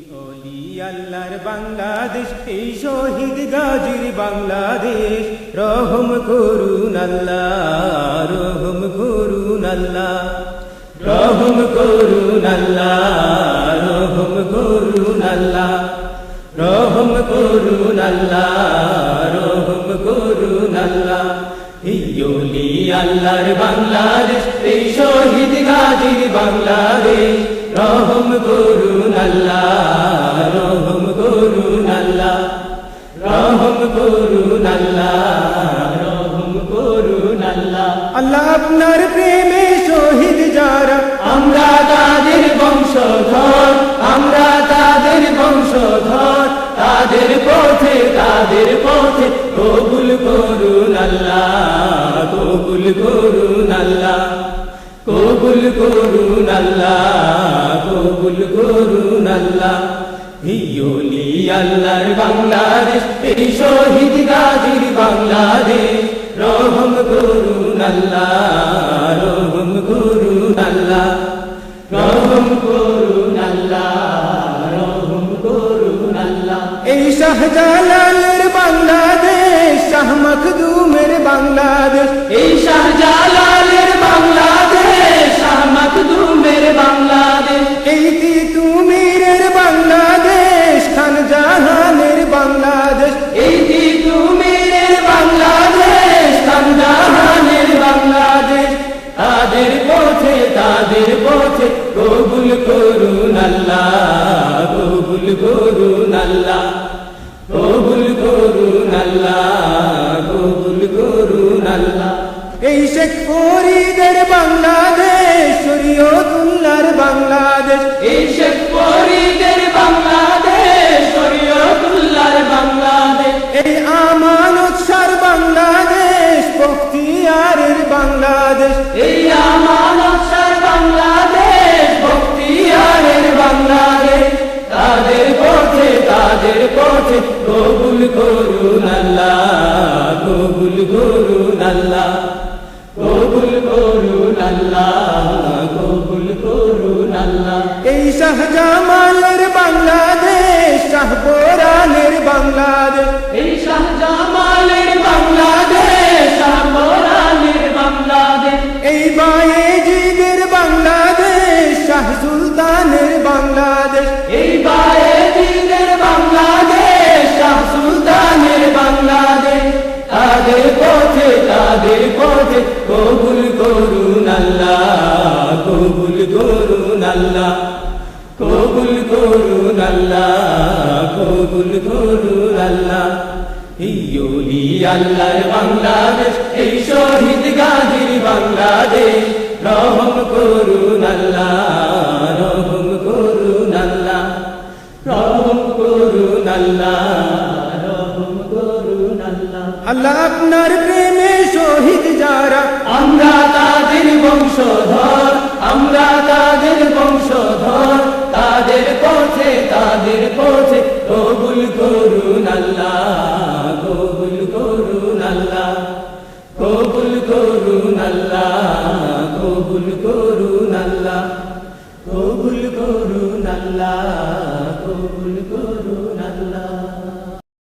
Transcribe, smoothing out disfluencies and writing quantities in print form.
ওলি আল্লাহর বাংলাদেশ, এই শহীদ গাজীর বাংলাদেশ। রহম করুন আল্লাহ, রহম করুন আল্লাহ, রহম করুন আল্লাহ, রহম করুন আল্লাহ, রহম করুন আল্লাহ, রহম করুন আল্লাহ। এই ওলি আল্লাহর বাংলাদেশ, এই শহীদ গাজীর বাংলাদেশ। রহম করুন আল্লাহ, রহম করুন আল্লাহ, রহম করুন আল্লাহ, রহম করুন আল্লাহ। আল্লাহ আপনার প্রেমে শহীদ যারা, আমরা তাদের বংশধর, আমরা তাদের বংশধর। তাদের পথে, তাদের পথে কবুল করুন আল্লাহ, কবুল করুন আল্লাহ, কবুল করুন আল্লাহ, কবুল করুন আল্লাহ। এই ওলি আল্লাহর বাংলাদেশ, এই শহীদ গাজীর বাংলাদেশ। রহম করুন আল্লাহ, রহম করুন আল্লাহ, রহম করুন আল্লাহ, রহম করুন আল্লাহ। এই শাহজালালের বাংলাদেশ, শাহ মখদুমের বাংলাদেশ। এই শাহজালালের বাংলাদেশ, শাহ মখদুমের বাংলাদেশ। এই তিতুমীরের বাংলাদেশ, খান জাহানের বাংলাদেশ। এই তিতুমীরের বাংলাদেশ, খান জাহানের বাংলাদেশ। তাদের পথে, তাদের পথে কবুল করুন আল্লাহ, কবুল করুন আল্লাহ, কবুল করুন আল্লাহ, কবুল করুন আল্লাহ। এই শেখ ফরিদের বাংলাদেশ, শরীয়তুল্লাহর বাংলাদেশ। এই শেখ ফরিদের বাংলাদেশ, শরীয়তুল্লাহর বাংলাদেশ। এই আমানত শাহর বাংলাদেশ, বখতিয়ারের বাংলাদেশ। এই আমানত শাহর বাংলাদেশ, বখতিয়ারের বাংলাদেশ। তাদের পথে, তাদের পথে কবুল করুন আল্লাহ, কবুল করুন আল্লাহ, কবুল করুন আল্লাহ, কবুল করুন আল্লাহ। এই শাহজামালের বাংলাদেশ, শাহপরানের বাংলাদেশ। এই শাহজামালের বাংলাদেশ, শাহপরানের বাংলাদেশ। এই বায়েজিদের বাংলাদেশ, শাহ সুলতানের বাংলাদেশ। এই বায়েজিদের বাংলাদেশ, শাহ সুলতানের বাংলাদেশ। তাদের পথে, তাদের পথে কবুল করুন আল্লাহ, কবুল করুন আল্লাহ, কবুল করুন আল্লাহ, কবুল করুন আল্লাহ। এই ওলি আল্লাহর বাংলাদেশ, এই শহীদ গাজীর বাংলাদেশ। রহম করুন আল্লাহ, রহম করুন আল্লাহ, রহম করুন আল্লাহ, রহম করুন আল্লাহ। আল্লাহ আপনার প্রেমে শহীদ যারা, আমরা তাদের বংশধর, আমরা তাদের বংশধর। তাদের পথে, তাদের পথে কবুল করুন আল্লাহ, কবুল করুন আল্লাহ, কবুল করুন আল্লাহ, কবুল করুন আল্লাহ, কবুল করুন আল্লাহ।